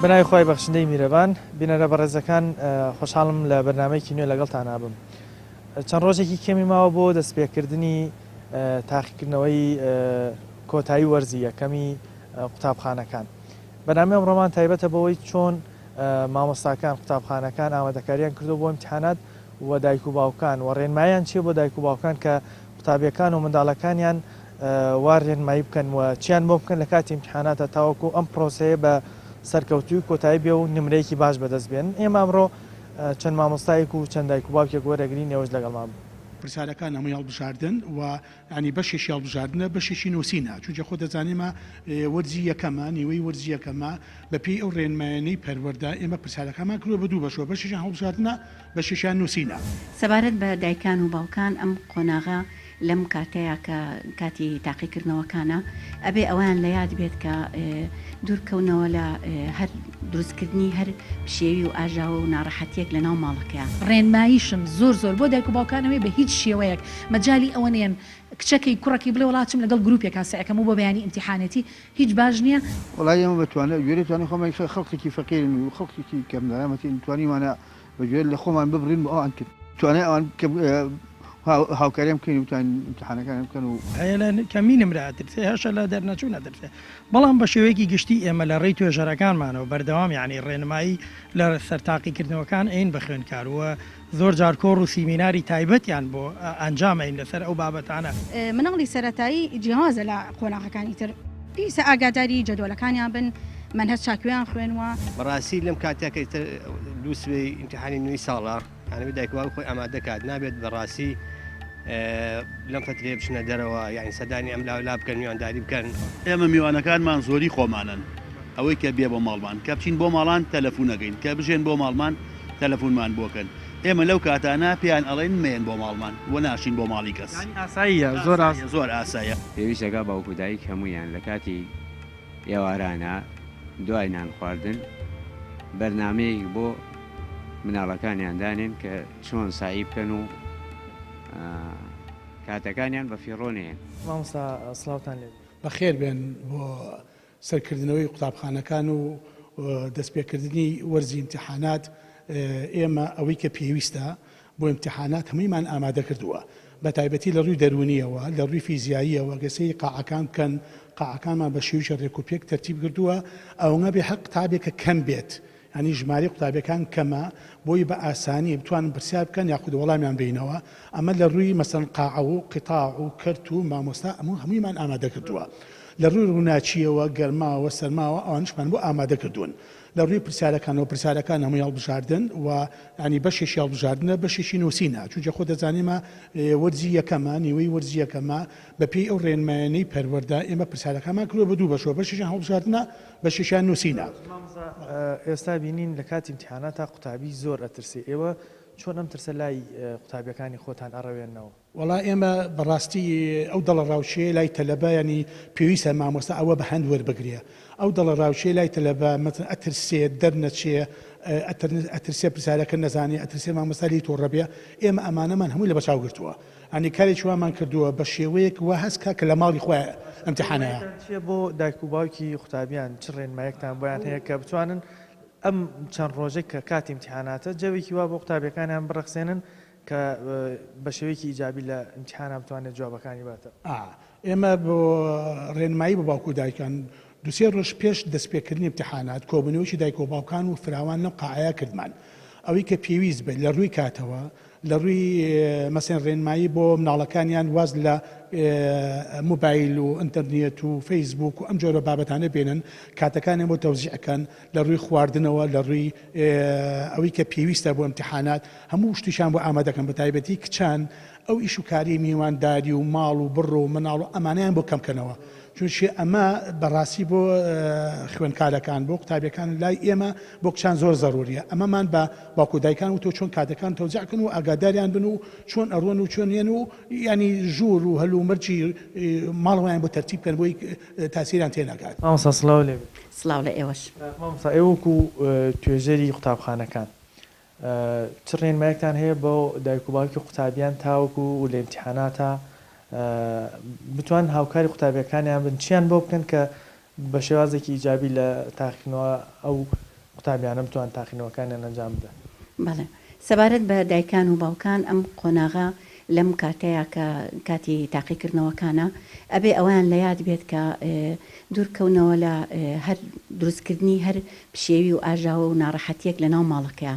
بنای خۆی بەخشندەی میرەبان بینەرە بەڕێزەکان خۆشحاڵم لە بەرنامەیەکی نوێ لەگەڵتان نابم. چەند ڕۆژێکی کەمی ماوە بۆ دەستپێکردنی تاقیکردنەوەی کۆتایی وەرزی یەکەمی قوتابخانەکان. بەنامەی ئەمڕۆمان تایبەتە بەوەی چۆن مامۆستاکان قوتابخانەکان ئامادەکاریان کردو بۆ ئیمتیحانات و دایک و باوکان و ڕێنمایان چیە بۆ دایک و باوکان کە قوتابیەکان و منداڵەکانیان وا ڕێنمایی بکەن و چیان بۆ بکەن لە کاتی ئیمتیحاناتە تاوەکو ئەم پرۆسەیە بە سەرکەوتوی کۆتایی بێ و نمرەیەکی باش بەدەست بێن. ئێمە ئەمڕۆ چەند مامۆستایەک و چەند دایک و باوکێک وەرەگرین نێوەش لەگەڵمان بوو. پرسیارەکان هەمووی هەڵبژاردن و ینی بەشێکی هەڵبژاردنە بەشێکی نووسینە چونکە خۆ دەزانێمە وەرزی یەکەمە نیوەی وەرزی یەکەمە بەپێی ئەو ڕێنمایانەی پەروەردە ئێمە پرسیارەکانمان کردووە بە دوو بەشەوە بەشێکیان هەڵبژاردنە بەشێکیان نووسینە. سەبارەت بە دایکان و باوکان ئەم قۆناغا لەم کاتەیە کە کاتی تاقیکردنەوەکانە ئەبێ ئەویان لە یاد بێت کە دوورکەونەوە لە هەر دروستکردنی هەر شێوی و ئاژاوە و ناڕەحەتیەک لە ناو ماڵەکەیە. ڕێنماییشم زۆر بۆ دایک و باوکانەوەی بە هیچ شێوەیەک مەجای ئەوە نێن کچەکەی کوڕەکەی بڵێ وڵاتم لەگەڵ گروپێک کاسەکەم و بۆ بەیانی ئیمتیحانەتی هیچ باش نییە. وڵای ئەمە بتوانێت گوێرەتوانانی خۆمان خەڵکێکی فەقیرن و خەڵکێکی کەم دەرامەتی توانیمانە بەگوێر لە خۆمان ببڕین بۆ ئەوان کرد توانێت ئەوان هاوکاریم بکەین وتان ئیمتیحانەکان بکەن و کەمی نمراترسێ هەشە لە دەرنەچوو نەدرسێ بەڵام بە شێوەیەکی گشتی ئێمە لە ڕێی توێژەرەکانمانەوە بەردەوام یعنی ڕێنمایی لە سەرتاقیکردنەوەکان ئەین بەخوێنکاروە زۆر جار کۆڕ و سیمیناری تایبەتیان بۆ ئەنجامین لەسەر ئەو بابەتانە. مناڵی سەرەتایی جیهازە لە قۆناغەکانی تر پیسە ئاگاداری جەدۆلەکانیان بن من هەست چاکویان خوێنوە بەڕاستی لەم کاتێکە دووسبەی ئیمتیحانی نوێی ساڵە یعنی دایکوان خۆی ئامادە کات نابێت بەڕاستی لەم فترێ بچنە دەرەوە یعنی سەدانی ئەم لا بکەن میوانداری بکەن. ئێمە میوانەکانمان زۆری خۆمانن ئەوەی کە بێ بۆ ماڵمان کە بچین بۆ ماڵان تەلەفۆنەکەین کە بژێن بۆ ماڵمان تەلەفۆنمان بۆکەن. ئێمە لەو کاتانە پێیان ئەڵێن مێن بۆ ماڵمان و ناشین بۆ ماڵی کەس. ئاساییە زۆر ئاسایە. پێویستەکە باوکو دایک هەمویان لە کاتی ئێوارانە دوای نان خواردن بەرنامەیەک بۆ مناڵەکانیان دانێن کە چۆن سایی بکەن و کاتەکانیان بە فیڕۆنێن. مامۆستا سڵاوتان لێ بەخێر بێن بۆ سەرکردنەوەی قوتابخانەکان و دەستپێکردنی وەرزی ئیمتیحانات. ئێمە ئەوەی کە پێویستە بۆ ئیمتیحانات هەموویمان ئامادە کردووە بە تایبەتی لە ڕووی دەرونیەوە لە ڕووی فیزیاییەوە گەسەی قاعەکان بکەن قاعەکانمان بە شێوشە ڕێکوپێک تەرتیب کردووە ئەوەنە بێ حەق قوتابێکە کەم بێت ینی ژماری قوتابەکان کەمە بۆی بە ئاسانی بتوانن پرسیار بکەن یاخود وەڵامیان بینەوە. ئەمە لە ڕووی مەسەن قاعە و قیتاع و کەرت و مامۆستا هەموویمان ئامادە کردووە. لە ڕووی ڕووناچیەوە گەرماوە سەرماوە ئەوانشمان بۆ ئامادە کردوون. لە ڕووی پرسیارەکانەوە پرسیارەکان هەمووی هەڵبژاردن و ینی بەشێکی هەڵبژاردنە بەشێکی نووسینە چونکە خۆ دەزانێمە وەرزی یەکەمە نیوەی وەرزی یەکەمە بەپێی ئەو ڕێنمایانەی پەروەردە ئێمە پرسیارەکانمان کردووە بە دوو بەشەوە بەشێکیان هەڵبژاردنە بەشێکیان نووسینە. ئێستا بینین لە کاتی ئیمتیحاناتە قوتابی زۆر ئەترسی ئێوە چۆن ئەم ترسە لای قوتابیەکانی خۆتان ئەڕەوێنەوە؟ وڵا ئێمە بەڕاستی ئەو دەڵە ڕاوچێ لای تەلەبە ینی پێویستە مامۆستا ئەوە بە هەند وەربگرێ ئەو دەڵە ڕاوچێ لای تەلەبە مەتن ئەترسێت دەرنەچێ ئەترسێ پرسیارەکە نەزانێ ئەترسێ مامۆستا لی تۆڕەبێ. ئێمە ئەمانەمان هەمووی لە بەچاو گرتووە ئەنی کارێکی وامان کردووە بە شێوەیەک وە هەستکە کە لە ماڵی خۆی ئەمتیحانەیە. بۆ دایک و باوکی قوتابیان چ ڕێنمایەکتان بۆیان هەیە کە بتوانن ئەم چەند ڕۆژێک کە کاتی ئیمتیحاناتە جەوێکی وا بۆ قوتابیەکانیان بڕەخسێنن کە بە شێوەیەکی ئیجابی لە ئیمتیحانە بتوانێت جوابەکانی باتە. ئێمە بۆ ڕێنمایی بە باوکو دایکان دوسێ ڕۆژ پێش دەستپێکردنی ئیمتیحانات کۆبنەوەیکی دایک و باوکان و فراوان لەم قاعەیە کردمان ئەوەی کە پێویست بێت لە ڕووی کاتەوە لە ڕووی مەسەن ڕێنمایی بۆ مناڵەکانیان واز لە موبایل و ئینتەرنێت و فەیسبوک و ئەم جۆرە بابەتانە بێنن کاتەکانیان بۆ تەوزیعەکەن لە ڕووی خواردنەوە لە ڕووی ئەوەی کە پێویستە بۆ ئیمتیحانات هەموو شتیشان بۆ ئامادەکەن بە تایبەتی کچان ئەو ئیش و کاری میوانداری و ماڵ و بڕ و مناڵ و ئەمانیان بۆ کەمکەنەوە چونشی ئەمە بەڕاستی بۆ خوێندکارەکان بۆ قوتابیەکان لای ئێمە بۆ کچان زۆر زەروریە. ئەمەمان بە باوکو دایکان و تۆ چۆن کاتەکان تەوزیعکن و ئاگاداریان بن و چۆن ئەڕۆن و چۆنیان و ینی ژوور و هەلو مەرجی ماڵەوەیان بۆ تەرتیب بکەن بۆی تاسیریان تێناگات. مامۆستا سڵاو لێ سڵاو لە ئێوەش. مامۆستا ئێوەکو توێژەری قوتابخانەکان چ ڕێنمایەکتان هەیە بۆ دایک و باوکی قوتابیان تاوەکو و لە ئیمتیحاناتە بتوان هاوکاری قوتابیەکانیان بن چیان بۆ بکەن کە بە شێوازێکی ئیجابی لە تاقیکردنەوە ئەو قوتابیانە بتوان تاقینەوەکانیان ئەنجام بدەن. بەڵێ سەبارەت بە دایکان و باوکان ئەم قۆناغا لەم کاتەیە کە کاتی تاقیکردنەوەکانە ئەبێ ئەویان لە یاد بێت کە دوورکەونەوە لە هەر دروستکردنی هەر پشێوی و ئاژاوە و ناڕەحەتیەک لە ناو ماڵەکەیە.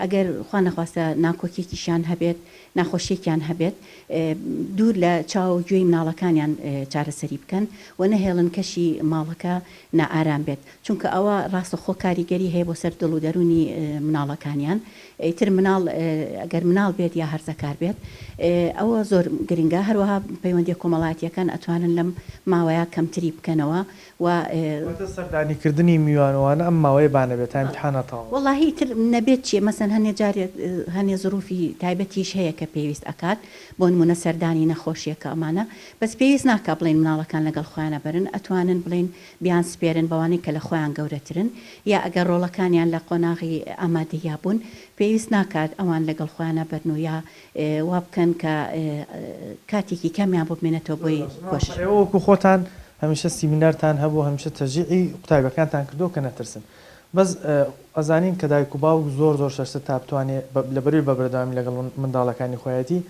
ئەگەر خوا نەخواستە ناکۆکێکیشیان هەبێت ناخۆشیێکیان هەبێت دوور لە چاو گوێی مناڵەکانیان چارەسەری بکەن و نەهێڵن کەشی ماڵەکە نائارام بێت چونکە ئەوە ڕاستە خۆ کاریگەری هەیە بۆ سەر دڵ و دەرونی مناڵەکانیان ئیتر مناڵ ئەگەر مناڵ بێت یا هەرزەکار بێت ئەوە زۆر گرنگە هەروەها پەیوەندی کۆمەڵایەتیەکان ئەتوانن لەم ماوەیە کەمتری بکەنەوە و سەردانیکردنی میوانوانە ئەم ماوەیە بانە بێت تا امتحانەتەوە وەڵاهی تر نەبێت چێ مەسەن هەنێ جارێت هەنێ زروفی تایبەتیش هەیە کە پێویست ئەکات بۆ نمونە سەردانی نەخۆشیەکە ئەمانە بەس پێویست ناکە بڵێن مناڵەکان لەگەڵ خۆیانە بەرن ئەتوانن بڵێن بیان سپێرن بەوانەی کە لە خۆیان گەورەترن یا ئەگەر ڕۆڵەکانیان لە قۆناغی ئامادەیا بوون پێویست ناکات ئەوان لەگەڵ خۆیانە بەرن و یا وا بکەن کە کاتێکی کەمیان بۆ بمێنێتەوە بۆی خۆش وەکو خۆتان هەمیشە سیمینارتان هەبوو هەمیشە تەژیعی قوتابیەکانتان کردو کە نەترسن بەس ئەزانین کە دایک و باوک زۆر شەشتە تا بتوانێت لەبەروی بە بەردەوامی لەگەڵ منداڵەکانی خۆیەتی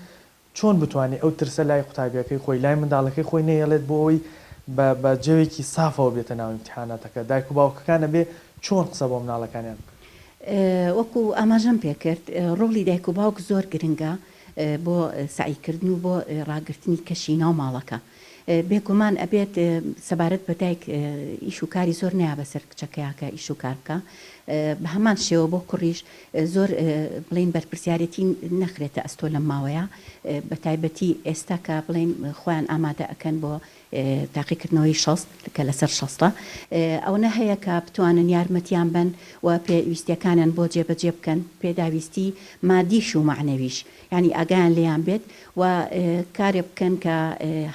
چۆن بتوانێت ئەو ترسە لای قوتابیەکەی خۆی لای منداڵەکەی خۆی نەیەڵێت بۆ ئەوی بە جێوێکی سافەوە بێتە ناو امتحاناتەکە دایک و باوکەکانە بێ چۆن قسە بۆ مناڵەکانیان وەکو ئاماژەم پێکرد ڕۆڵی دایک و باوک زۆر گرنگە بۆ سعیکردن و بۆ ڕاگررتنی کەشی ناو ماڵەکە بێگومان ئەبێت سەبارەت بە دایک ئیش و کاری زۆر نیا بەسەر کچەکەیاکە ئیش و کار بکە بە هەمان شێوە بۆ کوڕیش زۆر بڵین بەرپرسیارەتی نەخرێتە ئەستۆ لەم ماوەیە بە تایبەتی ئێستا کە بڵین خۆیان ئامادە ئەکەن بۆ تاقیکردنەوەی شەست کە لەسەر شەستە ئەوە هەیە کە بتوانن یارمەتیان بن و پێویستیەکانیان بۆ جێبەجێ بکەن پێداویستی مادیش و معنەویش ینی ئاگایان لێیان بێت و کارێ بکەن کە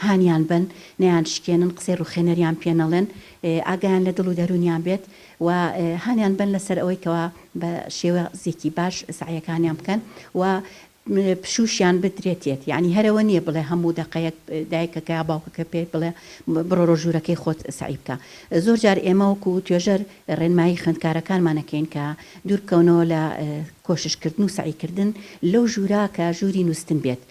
هانیان بن نەیان شکێنن قسەی ڕوخێنەریان پێنەڵێن ئاگایان لە دڵ و دەرونیان بێت و هانیان بن لەسەر ئەوەی کەەوە بە شێوە زیێکی باش سعیەکانیان بکەن و پشوشیان بدرێتێت یعنی هەرەوە نییە بڵێ هەموو دقەیەک دایکەکە یا باوکەکە پێ بڵێ بڕۆ ڕۆژوورەکەی خۆت سعی بکە زۆر جار ئێمە وەکو توێژەر ڕێنمایی خوێندکارەکانمانەکەین کە دوورکەونەوە لە کۆششکردن و سعیکردن لەو ژوورا کە ژووری نووسن بێت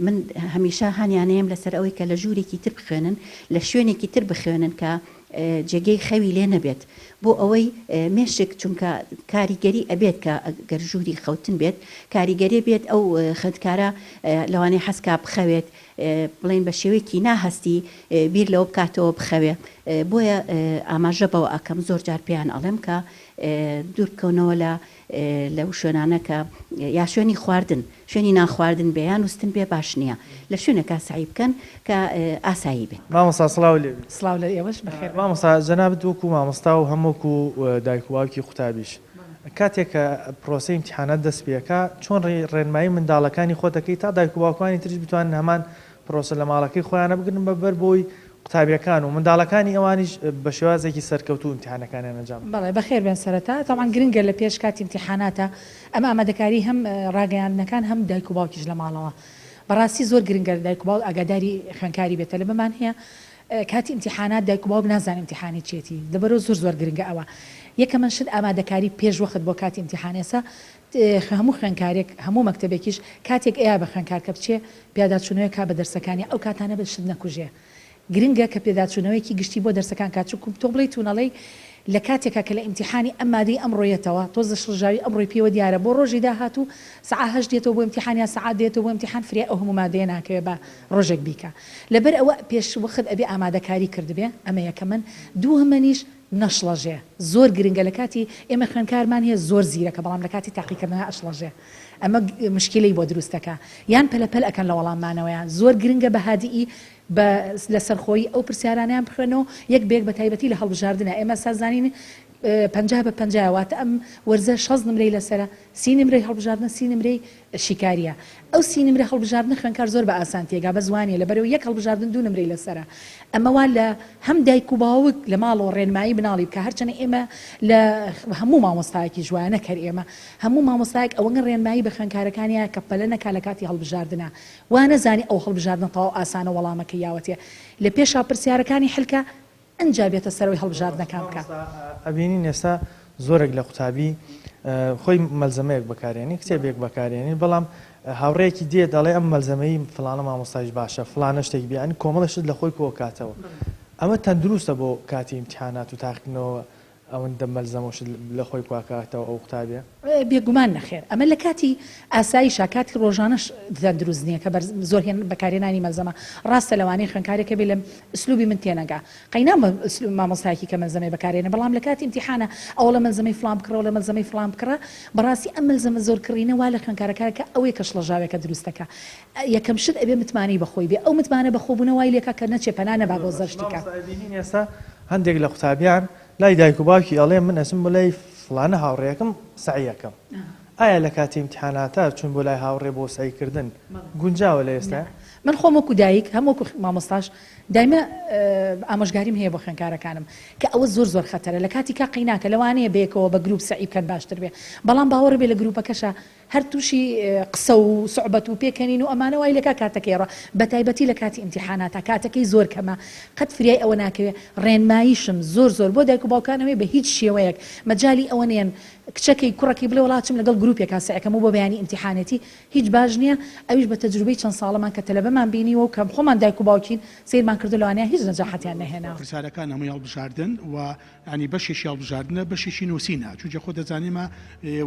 من هەمیشە هەنیانەیەم لەسەر ئەوەی کە لە ژوورێکی تر بخوێنن لە شوێنێکی تر بخوێنن کە جێگەی خەوی لێ نەبێت بۆ ئەوەی مێشک چونکە کاریگەری ئەبێت کە گەر ژووری خەوتن بێت کاریگەری بێت ئەو خوێندکارە لەوانەیە حەسکا بخەوێت بڵێن بە شێوەیەکی ناهەستی بیر لەوە بکاتەوە بخەوێت بۆیە ئاماژە بەوە ئەکەم زۆر جار پێیان ئەڵێم کە دوورکەونەوە لەو شوێنانە کە یا شوێنی خواردن شوێنی ناخواردن بێیان وستن بێ باش نییە لە شوێنەکە سعی بکەن کە ئاسایی بێت مامۆستا سڵاو لێ سڵاو لە ئێوەش بەخێر مامۆستا جەنابەت وەکو مامۆستا و هەمووکو دایک و باوکی قوتابیش کاتێک کە پرۆسی امتحانات دەست پێەکە چۆن ڕێنمایی منداڵەکانی خۆ دەکەی تا دایک و باوکانی تریش بتوانن هەمان پرۆسە لە ماڵەکەی خۆیانە بگرن بەبەر بۆی قوتابیەکان و منداڵەکانی ئەوانیش بە شێوازێکی سەرکەوتو امتحانەکانیان ئەنجام بەڵێ بەخێر بێن سەرەتا تاوان گرنگە لە پێش کاتی امتحاناتە ئەمە ئامادەکاری هەم ڕاگەیاندنەکان هەم دایک و باوکیش لە ماڵەوە بەڕاستی زۆر گرنگە دایک و باوک ئاگاداری خوێندکاری بێتە لە بمان هەیە کاتی امتحانات دایک و باوک نازانێت امتحانی چێتی دەبەرەوە زۆر گرنگە ئەوە یەکەمە شت ئامادەکاری پێش وەخت بۆ کاتی امتحانێسا هەموو خوێندکارێک هەموو مەکتەبێکیش کاتێک ئەیە بە خوێندکارکە بچێ پیاداچوونەوەی کا بە دەرسەکانی ئەو کاتانە بە شت نەکوژێ گرنگە کە پێداچوونەوەیکی گشتی بۆ دەرسەکان کاتچووکم تۆ بڵێ توونەڵەی لە کاتێکە کە لە ئیمتحانی ئەم مادەی ئەمڕۆیەتەوە تۆز شڵژاوی ئەمڕۆی پێوە دیارە بۆ ڕۆژی داهاتوو سەعات 8 دێتەوە بۆ ئیمتحانیا سەعات دێتەوە بۆ ئیمتحان فریا ئەو هەموو مادەیە ناکەوێت بە ڕۆژێک بیکە لەبەر ئەوە پێش وەخت ئەبێ ئامادەکاری کردبێ ئەمە یەکەمن دووهەمەنیش نەشڵەژێ زۆر گرنگە لە کاتی ئێمە خوێندکارمان هەیە زۆر زیرەکە بەڵام لە کاتی تاقیکردنەوە ئەشڵەژێ ئەمە مشکلەی بۆ دروستەکە یان پەلەپەل ئەکەن لە وەڵاممانەوەیان زۆر گرنگە بە هادیئی لە سەرخۆی ئەو پرسیارانیان بخوێنەوە یەک بێک بە تایبەتی لە هەڵبژاردنە ئێمە سازانین 50 بە 50 واتە ئەم وەرزە 6 نمرەی لەسرە 30 نمرەی هەڵبژاردنە 30 نمرەی شیکاریە ئەو 30 نمرە هەڵبژاردنە خوێندکار زۆر بە ئاسان تێگا بە زوانیە لەبەرەوە یەک هەڵبژاردن 2 نمرەی لەسرە ئەمەوا لە هەم دایک و باوک لە ماڵەوە ڕێنمایی بناڵی بکە هەرچەنە ئێمە لە هەموو مامۆستایەکی جوانە کەر ئێمە هەموو مامۆستایەک ئەوەنگە ڕێنمایی بە خوێندکارەکانیە کە پەلە نەکا لە کاتی هەڵبژاردنە وا نەزانی ئەو هەڵبژاردنە تەواو ئاسانە وەڵامەکە یاوەتێ لە پێشا پرسیارەکانی حلکە ئەنجا بێتە سەرەوەی هەڵبژاردنەکان بکە ئەبینین ئێستا زۆرێک لە قوتابی خۆی مەلزەمەیەک بەکارێنی کتێبێک بەکارێنی بەڵام هاوڕێکی دێ دەڵێ ئەم مەلزەمەی فلانە مامۆستایش باشە فلانە شتێک بیانی کۆمەڵەشت لە خۆی کۆکاتەوە ئەمە تەندروستە بۆ کاتی ئیمتیحانات و تاقیکردنەوە ئەوەندە مەلزەمەش لە خۆی کواکاتەوە ئەو قوتابێ بێگومان نەخێر ئەمە لە کاتی ئاساییشا کاتی ڕۆژانەش دروست نییە کە زۆر هێن بەکارێنانی مەلزەمە ڕاستە لەوانەیە خوێنکارێکە بێ لە ئسلوبی من تێنەگا قەینا مامۆستایەکی کە مەلزەمەی بەکارێنە بەڵام لە کاتی ئیمتیحانە ئەوە لە مەلزەمەی فلان بکڕەوە لە مەلزەمەی فلان بکڕە بەڕاستی ئەم مەلزەمە زۆرکڕینە وا لە خوێنکارەکە ئەوەی کە شڵەژاوێکە دروستەکە یەکەم شت ئەبێ متمانی بەخۆی بێ ئەو متمانە بەخۆبوونە وای لێکە کە نەچێ پەنانە با بۆ زەرشتیکە ئێستا هەندێک لە قوتابیان لای دایک و باوکی ئەڵێ من ئەسم بۆ لای فلانە هاوڕێیەکەم سعیەکەم ئایا لە کاتی ئیمتیحاناتە چون بۆ لای هاوڕێ بۆ سعیکردن گونجاوە لە ئێستا من خۆم وەکو دایک هەموو مامۆستاش دایمە ئامۆژگاریم هەیە بۆ خوێنکارەکانم کە ئەوە زۆر خەتەرە لە کاتی کا قیناکە لەوانەیە بێکەوە بە گروپ سعی بکەن باشتر بێ بەڵام باوەڕ بێ لە گروپەکەشە هەر تووشی قسە و سوعبەت و پێکەنین و ئەمانە وای لەکا کاتەکەیڕە بە تایبەتی لە کاتی ئیمتیحاناتە کاتەکەی زۆر کەمە قەت فریای ئەوە ناکەوێت ڕێنماییشم زۆر بۆ دایک و باوکانەوەی بە هیچ شێوەیەک مەجای ئەوە نێن کچەکەی کوڕەکەی بڵێ وڵاتم لەگەڵ گروپێکا سعیەکەم و بۆ بەیانی ئیمتیحانەتی هیچ باش نییە ئەویش بە تەجروبەی چەند ساڵەمان کە تەلەبەمان بینیوە و کەم خۆمان دایک و باوکین سیرمان کردو لەوانەیە هیچ نەجاحەتیان نەهێنا پرسیارەکان هەمووی هەڵبژاردن و ینی بەشێکی هەڵبژاردنە بەشێکی نووسینە چونکە خۆ دەزانیمە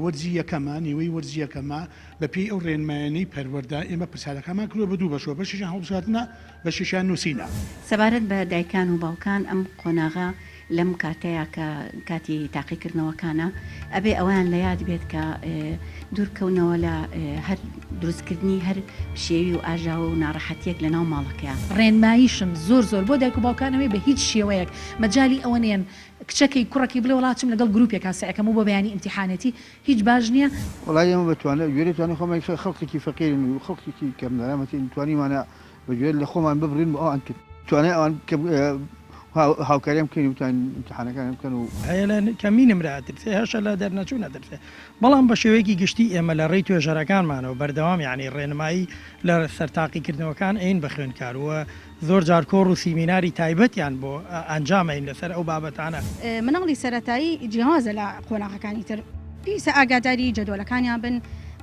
وەرزی یەکەمە نیوەی وەرزی یەکەمە بەپێی ئەو ڕێنمایانەی پەروەەردە ئێمە پرسیارەکەمان کردووە بە دوو بەشەوە بەشیشان هەڵبژاردنە بەشیشان نووسینە سەبارەت بە دایکان و باوکان ئەم قۆناغا لەم کاتەیە کە کاتی تاقیکردنەوەکانە ئەبێ ئەویان لە یاد بێت کە دوورکەونەوە لە هەر دروستکردنی هەر شێوی و ئاژاوە و ناڕەحەتیەک لە ناو ماڵەکەیە ڕێنماییشم زۆر بۆ دایک و باوکانەوەی بە هیچ شێوەیەک مەجای ئەوە نێن کچەکەی کوڕەکەی بڵێ وڵاتم لەگەڵ گروپێکا سعیەکەم و بۆ بەیانی ئیمتیحانەتی هیچ باش نییە وڵای ئێمە بتوانێت گوێرە توانی خۆمان خەڵکێکی فەقیرن و خەڵکێکی کەم دەرامەتی توانیمانە بەگوێر لە خۆمان ببڕین بۆ ئەوان کرد توانێت ئەوان هاوکاریم بکەین و ئیمتیحانەکان بکەن و هەیە لە کەمینم رادرسێ هەشە لە دەرنەچوو نەدرسێ بەڵام بە شێوەیەکی گشتی ئێمە لە ڕێی توێژەرەکانمانەوە بەردەوام یعنی ڕێنمایی لە سەرتاقیکردنەوەکان ئەین بە خوێندکاروە زۆر جار کۆڕ و سیمیناری تایبەتیان بۆ ئەنجامین لەسەر ئەو بابەتانە مناڵی سەرەتایی جیهازە لە قۆناغەکانی تر پیسە ئاگاداری جەدۆلەکانیان بن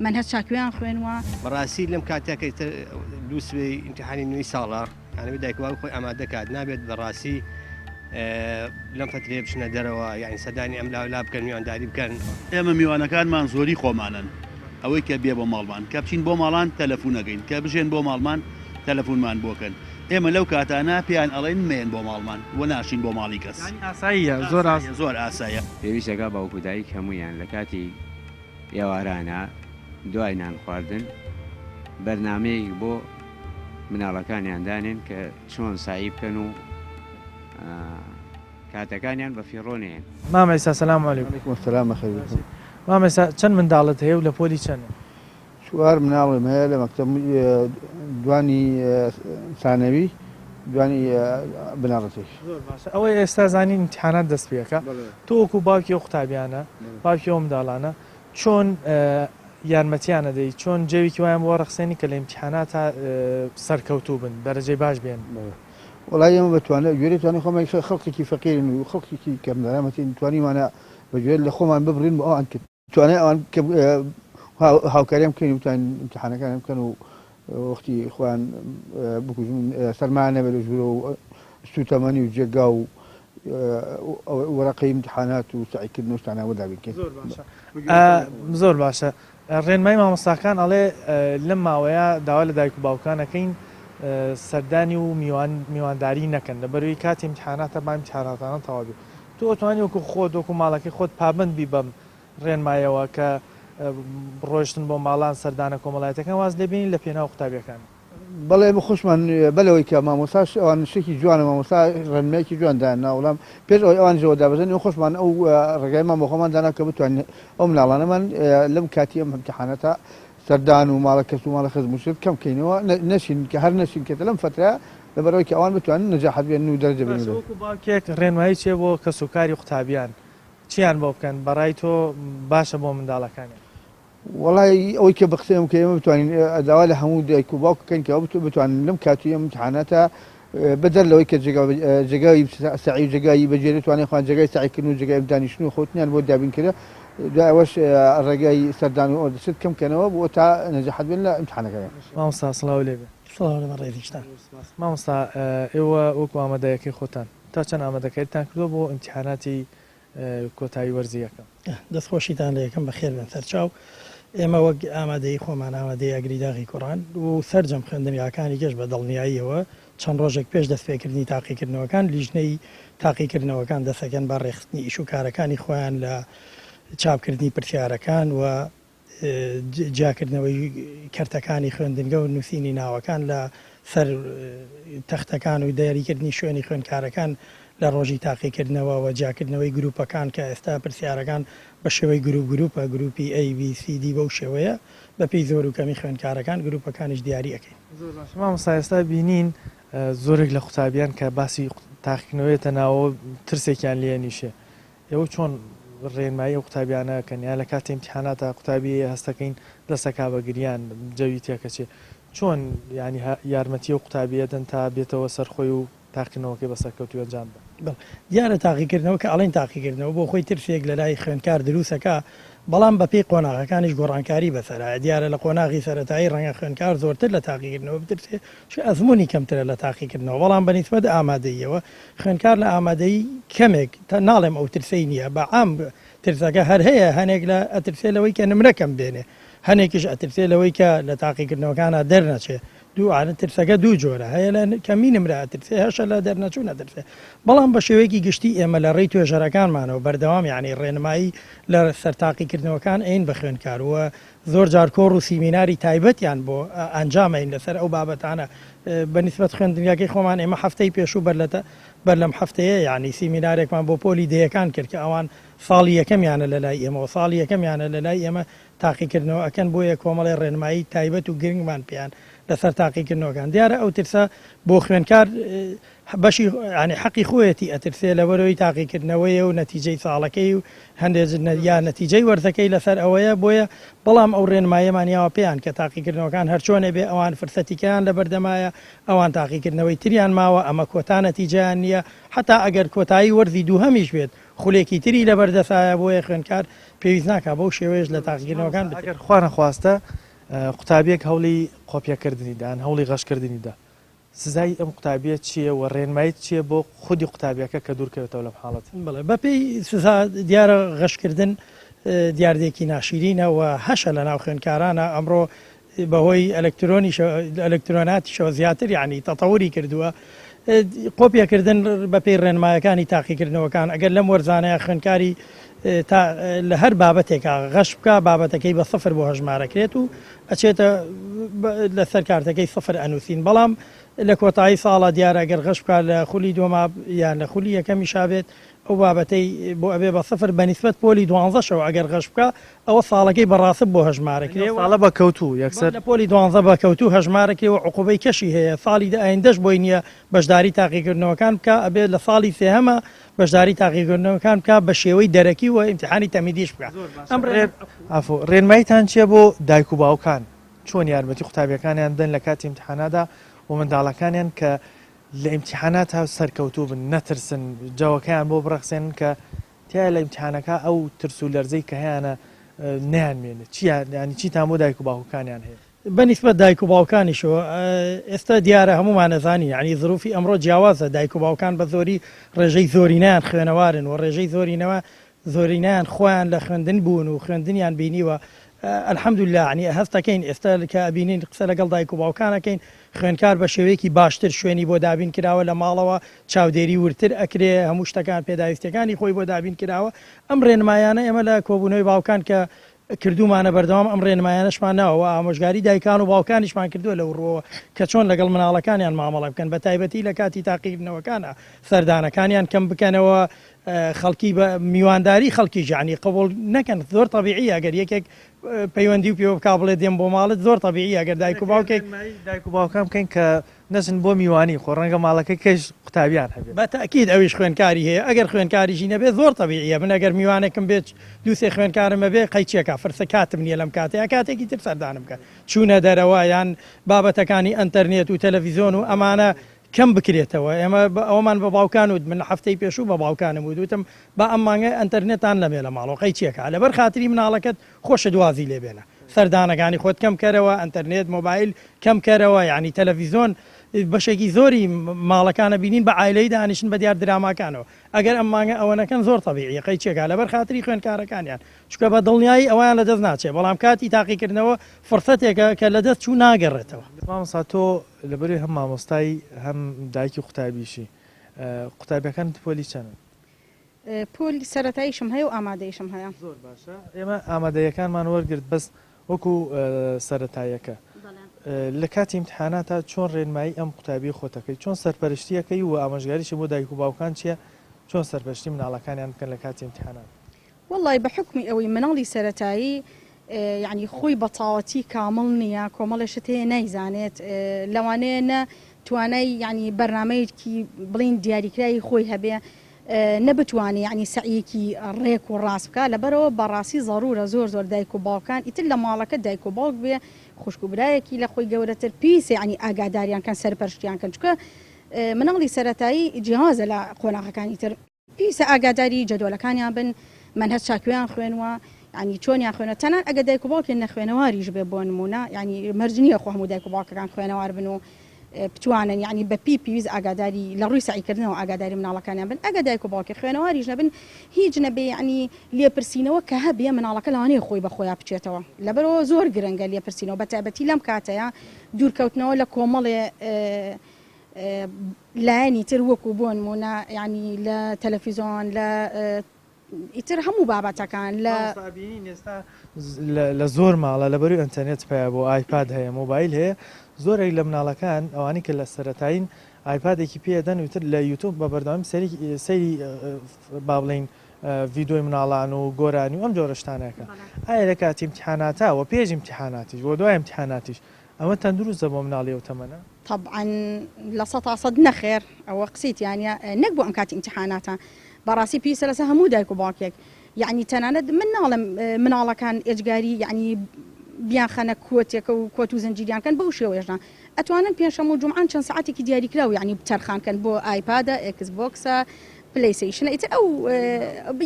من هەست چاکویان خوێنوە بەڕاستی لەم کاتێکەکەی دووسێ ئیمتیحانی نوێی ساڵە یعنی دایکوان خۆی ئامادە کات نابێت بەڕاستی لەم فترێ بچنە دەرەوە یعنی سەدانی ئەم لا بکەن میوانداری بکەن ئێمە میوانەکانمان زۆری خۆمانن ئەوەی کە بێ بۆ ماڵمان کە بچین بۆ ماڵان تەلەفۆنەکەین کە بژێن بۆ ماڵمان تەلەفۆنمان بۆکەن ئێمە لەو کاتانە پێیان ئەڵێن مێن بۆ ماڵمان و ناشین بۆ ماڵی کەس ئاساییە زۆر ئاسایە پێویستەکە باوکو دایک هەمویان لە کاتی ئێوارانە دوای نان خواردن بەرنامەیەک بۆ مناڵەکانیان دانێن کە چۆن سایی بکەن و کاتەکانیان بە فیڕۆنێن مامەسا سەلام عەلەیکوم وەسەلام بەخێر مامەسا چەند منداڵت هەیە و لە پۆلی چەندە چوار مناڵم هەیە لە مەکتەب دوانی ثانەوی دوانی بناڕەتێک ئەوەی ئێستا زانین ئیمتیحانات دەست پێەکە تۆ وەکو باوکی ئەو قوتابیانە باوکی ئەو منداڵانە چۆن یارمەتیانە دەی چۆن جێویکی وایان بۆ ڕەخسێنی کە لە ئیمتیحاناتە سەرکەوتوو بن دەرەجەی باش بێن وڵای ئێمە بتوانێت گوێرە توانی خۆمان خەڵکێکی فەقیرن و خەڵکێکی کەم دەرامەتی توانیمانە بەگوێر لە خۆمان ببڕین بۆ ئەوان کرد توانێت ئەوان هاوکاریم بکەین و ئیمتیحانەکان بکەن و وەختی خۆیان بکوژن سەرمانە بە لە ژوورە و سوتەمەنی و جێگا و وەرەقەی ئیمتیحانات و سعیکردن و شتانە وەدا بکەین زۆر باشە ڕێنمای مامۆستاکان ئەڵێ لەم ماوەیە داوا لە دایک و باوکانەکەین سەردانی و میوانداری نەکەن لەبەروی کاتی ئیمتیحاناتە با ئیمتیحاناتانە تەواو بێت تۆ ئۆتوانی وەکو خۆت وەکو ماڵەکەی خۆت پابند بی بەم ڕێنمایەوە کە ڕۆیشتن بۆ ماڵان سەردانە کۆمەڵایەتەکان واز لێبینی لە پێناو قوتابیەکان بەڵێ خۆشمان بەلەوەی کە مامۆستاش ئەوان شتێکی جوانە مامۆستا ڕێنمایەکی جوان ناوەڵام پێش ئەوەی ئەوان ژەوە دابەزێن خۆشمان ئەو ڕێگایمان بۆ خۆمان دانا کە بتوانین ئەو مناڵانەمان لەم کاتی ئەم ئیمتیحانەتە سەردان و ماڵە کەس و ماڵە خزمشت کەم بکەینەوە نەشین کە هەر نەشین کێتە لەم فترە لەبەرەوەی کە ئەوان بتوانن نەجاحەت بێن و دەرەجە بێن وەکو باوکێک ڕێنمایی چێ بۆ کەسوکاری قوتابیان چیان بۆ بکەن بەڕای تۆ باشە بۆ منداڵەکانی وڵای ئەوەی کە بەخسێم کە ئێمە بتوانین داوا لە هەموو دایک و باوک بکەین کە ئەو بتوانین لەم کاتی ئەم ئیمتیحاناتە بەدەر لەوەی کە جێگای سعی و جێگایی بەجێ توانێت خوان جێگای سعیکردن و جێگای دانیشتن و خۆتنیان بۆ دابینکردە دوای ئەوەش ڕێگای سەردان و ئۆردەست کەمکەنەوە بۆ تا نەجەحەت بێن لە ئیمتحانەکەیان. مامۆستا سڵاو لێ بێ. ڕێزیشتان. مامۆستا ئێوە وەکو ئامادەیەکەی خۆتان تا چەند ئامادەکاریتان کردووە بۆ ئیمتیحاناتی کۆتایی وەرزیەکە؟ دەستخۆشیتان لە یەکەم بەخێر بن سەرچاو. ئێمە وەک ئامادەی خۆمان ئامادەی ئەگریداغی کوڕان و سەررجەم خوێندنیاکانی گەشت بە دڵنیاییەوە چەند ڕۆژێک پێش دەستپێکردنی تاقیکردنەوەکان لیژنەی تاقیکردنەوەکان دەسەکەن بە ڕێخستنی ئیش و کارەکانی خۆیان لە چاپکردنی پرسیارەکان و جاکردنەوەی کەرتەکانی خوێندنگە و نووسینی ناوەکان لە سەر تەختەکان و دیاریکردنی شوێنی خوێندکارەکان لە ڕۆژی تاقیکردنەوە و جاکردنەوەی گروپەکان کە ئێستا پرسیارەکان بە شێوەی گروپە گروپی ABCD بەو شێوەیە بەپێی زۆر و کەمی خوێندکارەکان گروپەکانیش دیاریەکەین. مامۆستا ئێستا بینین زۆرێک لە قوتابیان کە باسی تاقیکردنەوەیەتە ناوە ترسێکیان لێ نیشێ. ئێوە چۆن ڕێنمایی ئەو قوتابیانە کەنیان لە کاتی ئیمتیحاناتە قوتابی هەستەکەین دەسەکا بەگریان جەوی تێکەچێ چۆن ینی یارمەتی و قوتابیەدەن تا بێتەوە سەرخۆی و تاقیکردنەوەکەی بەسەرکەوتوی ئەنجام بە. دیارە تاقیکردنەوە کە ئەڵێن تاقیکردنەوە بۆ خۆی ترسێک لە لای خوێندکار دروستەکە بەڵام بەپێی قۆناغەکانیش گۆڕانکاری بەسەرایە دیارە لە قۆناغی سەرەتایی ڕەنگە خوێندکار زۆرتر لە تاقیکردنەوە بترسێ چ ئەزمموی کەمترە لە تاقیکردنەوە بەڵام بەنسبەت ئامادەیەوە خوێندکار لە ئامادەی کەمێک تا ناڵێم ئەو ترسەی نییە بە عام ترسەکە هەر هەیە هەنێک لە ئەترسێلەوەی کە نمرەکەم بێنێ هەنێکیش ئەترسێلەوەی کە لە تاقیکردنەوەکانە دەرنەچێ دووانە ترسەکە دوو جۆرە هەیە لە کەمی نمرە ئەترسێ هەشە لە دەرنەچوو نەدرسێ بەڵام بە شێوەیەکی گشتی ئێمە لە ڕێی توێژەرەکانمانەوە بەردەوام یعنی ڕێنمایی لە سەرتاقیکردنەوەکان ئەین بە خوێندکاروە زۆر جار کۆڕ و سیمیناری تایبەتیان بۆ ئەنجامین لەسەر ئەو بابەتانە بەنسبەت خوێندنیاکەی خۆمان ئێمە هەفتەی پێشوو بەر لەم هەفتەیە یعنی سیمینارێکمان بۆ پۆلی دەیەکان کرد کە ئەوان ساڵی یەکەمیانە لە لای ئێمە و ساڵی یەکەمیانە لە لای ئێمە تاقیکردنەوە ئەکەن بۆیە کۆمەڵی ڕێنمایی تایبەت و گرنگمان پێیان لەسەر تاقیکردنەوەکان دیارە ئەو ترسە بۆ خوێندکار بەشی ینی حەقی خۆیەتی ئەترسێ لە بەرەوەی تاقیکردنەوەیە و نەتیجەی ساڵەکەی و هەندێک یا نەتیجەی وەرزەکەی لەسەر ئەوەیە بۆیە بەڵام ئەو ڕێنمایەمانیاوە پێیان کە تاقیکردنەوەکان هەرچۆنێ بێ ئەوان فرسەتیکەیان لە بەردەمایە ئەوان تاقیکردنەوەی تریان ماوە ئەمە کۆتا نەتیجیان نییە حتا ئەگەر کۆتایی وەرزی دووهەمیش بێت خولێکی تری لە بەردەسایە بۆیە خوێندکار پێویست ناکە بەو شێوەیەش لە تاقیکردنەوەکان ئەگەر خوا نەخواستە قوتابیەک هەوڵی کۆپیەکردنیدان هەوڵی غەشکردنیدا سزای ئەم قوتابیە چییە و ڕێنمایت چییە بۆ خودی قوتابیەکە کە دوورکەوێتەوە لەم حاڵەت بڵێ بەپێی سزا دیارە غەشکردن دیاردێکی ناشرینەوە هەشە لە ناو خوێندکارانە ئەمڕۆ بەهۆی ئەلکترۆناتیشەوە زیاتر یعنی تەتەوری کردووە قۆپیەکردن بەپێی ڕێنمایەکانی تاقیکردنەوەکان ئەگەر لەم وەرزانەیە خوێندکاری لە هەر بابەتێکە غەش بکە بابەتەکەی بە سفر بۆ هەژمارەکرێت و ئەچێتە لەسەر کارتەکەی سفر ئەنووسین بەڵام لە کۆتایی ساڵە دیارە ئەگەر غەش بکە لە خولی دۆما یان لە خولی یەکەمی شابێت ئەو بابەتەی بۆ ئەبێ بە سفر بەنسبەت پۆلی 12شەوە ئەگەر غەش بکە ئەوە ساڵەکەی بەڕاست بۆ هەژمارەکرێ ساڵە بە کەوتوو یەکسەر لە پۆلی 12 بە کەوتوو هەژمارەکرێەوە عقوبەی کەشی هەیە ساڵی ئایندەش بۆی نییە بەشداری تاقیکردنەوەکان بکە ئەبێت لە ساڵی سێهەمە بەشداری تاقیکردنەوەکان بکە بە شێوەی دەرەکی و ئیمتیحانی تەمیدیش بکە ئەم ڕێنماییتان چییە بۆ دایک و باوکان چۆن یارمەتی قوتابیەکانیان دەن لە کاتی ئیمتیحانادا و منداڵەکانیان کە لە ئیمتیحانات هاو سەرکەوتوو بن نەترسن جاوەکەیان بۆ بڕەخسێن کە تیا لە ئیمتیحانەکە ئەو ترس و لەرزەی کە هەیەە نەیانمێنێت ینی چیتان بۆ دایک و باوکانیان هەیە بەنسبەت دایک و باوکانیشەوە ئێستا دیارە هەمومان نەزانی ینی ظروفی ئەمڕۆ جیاوازە دایک و باوکان بە زۆری ڕێژەی زۆرینیان خوێنەوارن و ڕێژەی زۆرینیان خۆیان لە خوێندن بوون و خوێندنیان بینیوە الحەمدولله عنی هەستەکەین ئێستا کە بینین قسە لەگەڵ دایک و باوکانەکەین خوێنکار بە شێوەیەکی باشتر شوێنی بۆ دابین کراوە لە ماڵەوە چاودێری ورتر ئەکرێ هەموو شتەکان پێداویستەکانی خۆی بۆ دابین کراوە ئەم ڕێنمایانە ئێمە لە کۆبوونەوەی باوکان کە کردومانە بەردەوام ئەم ڕێنمایانەشمان ناوە ئامۆژگاری دایکان و باوکانیشمان کردووە لەو ڕۆوە کە چۆن لەگەڵ مناڵەکانیان مامەڵە بکەن بە تایبەتی لە کاتی تاقیکردنەوەکانە سەردانەکانیان کەم بکەنەوە خەڵکی بە میوانداری خەڵکی ژانی قبول نەکەن زۆر تەبیعی ئەگەر یەکێک پەیوەندی و پێوە بکا بڵێ دێم بۆ ماڵت زۆر تەبیعی ئەگەر دایک و باوکێک دایک و باوکان بکەین کە نەچن بۆ میوانی خۆ ڕەنگە ماڵەکەی کەش قوتابیان هەبێت بە تاکید ئەویش خوێنکاری هەیە ئەگەر خوێنکاریشی نەبێت زۆر تەبیعیە من ئەگەر میوانێکم بێت دووسێ خوێنکارمە بێ قەیچێکە فرسە کاتم نییە لەم کاتەیە کاتێکی تر سەردانم بکە چوونە دەرەوە یان بابەتەکانی ئەنتەرنێت و تەلەڤیزۆن و ئەمانە کەم بکرێتەوە ئێمە ئەومان بە باوکان و من هەفتەی پێشوو بە باوکانم و دوتم با ئەم مانگە ئەتەرنێتان لەمێ لە ماڵەوەی چیەکە لەبەر خاتری مناڵەکەت خۆشە دوازی لێبێنە سەردانەکانی خۆت کەم کەرەوە ئەتەرنێت مۆبایل کەم کەرەوە یعنی تەلەڤیزۆن بەشێکی زۆری ماڵەکانە بینین بە ئایلەی دانیشن بە دیار دراماکانەوە ئەگەر ئەم مانگە ئەوەنەکەن زۆر تەبیعی قەی چێکا لەبەر خاتری خوێندکارەکانیان چکە بە دڵنیایی ئەویان لە دەست ناچێت بەڵام کاتی تاقیکردنەوە فرسەتێکە کە لە دەست چوو ناگەڕێتەوە مامۆستا تۆ لەبەروی هەم مامۆستای هەم دایکی قوتابیشی قوتابیەکان پۆلی چەنن پۆلی سەرەتاییشم هەیە و ئامادەیشم هەیە زۆر باشە ئێمە ئامادەیەکانمان وەرگرت بەس وەکو سەرەتایەکە لە کاتی امتحاناتە چۆن ڕێنمایی ئەم قوتابی خۆتەکەی چۆن سەرپەرشتیەکەی و ئاماژگاریشی بۆ دایک و باوکان چییە چۆن سەرپەرشتی مناڵەکانیان بکەن لە کاتی امتحانات والله بە حکمی ئەوەی مناڵی سەرەتایی یعنی خۆی بەتاوەتی کامڵ نییە کۆمەڵێشت هەیە نایزانێت لەوانەیە نە توانای یعنی بەرنمەیەکی بڵین دیاریکرایی خۆی هەبێ نەبتوانێت ینی سعیەکی ڕێک و ڕاست بکە لەبەرەوە بەڕاستی ضرورە زۆر زۆر دایک و باوکان ئیتر لە ماڵەکە دایک و باوک بێ خوشکوبرایەکی لە خۆی گەورەتر پیسە ینی ئاگاداریان کەن سەرپەرشتیان کەن چکە مناڵی سەرەتایی جیهازە لە قۆناغەکانی تر پیسە ئاگاداری جەدۆلەکانیان بن منهەج چاکویان خوێنوە ینی چۆنیان خوێنە تەنان ئەگە دایک و باوکێن نەخوێنەواریش بێ بۆ نمونە ینی مەرجنیە خۆ هەموو دایک و باوکەکان خوێنەوار بن و بتوانن ینی بە پێویست ئاگاداری لە ڕووی سعیکردنەوە ئاگاداری مناڵەکانیان بن ئەگە دایک و باوکێ خوێنەواریش نەبن هیچ نەبێ ینی لێپرسینەوە کە هەبێ مناڵەکە لەوانەیە خۆی بە خۆیان بچێتەوە لەبەرەوە زۆر گرنگە لێپرسینەوە بەتایبەتی لەم کاتەیە دوورکەوتنەوە لە کۆمەڵێ لایەنی تر وەکو بۆ نمونە ینی لە تەلەڤیزۆن لە ئیتر هەموو بابەتەکان لە زۆر ماڵە لەبەروی ئەنتەرنێت پێە بۆ ئایپاد هەیە مۆبایل هەیە زۆرێک لە مناڵەکان ئەوانی کە لە سەرەتاین ئایپادێکی پێدەن وتر لە یوتوب بە بەردەوام سەیری با بڵین ڤیدۆی مناڵان و گۆرانی و ئەم جۆرە شتانەکە ئایا لە کاتی امتحاناتەوە پێش امتحاناتیش بۆ دوای امتحاناتیش ئەمە تەندروستە بۆ مناڵی و تەمەنە طبعا لە 100% نەخێر ئەوە قسەیت یانە نەک بۆ ئەم کاتی امتحاناتە بەڕاستی پیسە لەسەر هەموو دایک و باوکێک یعنی تەنانەت من ناڵم مناڵەکان ئێجگاری یعنی بیان خەنە کۆتێکە و کۆت و زنجیریان کەن بەو شێوەیەژنا ئەتوانن پێنجشەمە و جومعان چەند سعاتێکی دیاریکراوە یعنی بچەرخانکەن بۆ ئایپادە ئێکس بۆکسە پلیستیشن ئیتر ئەو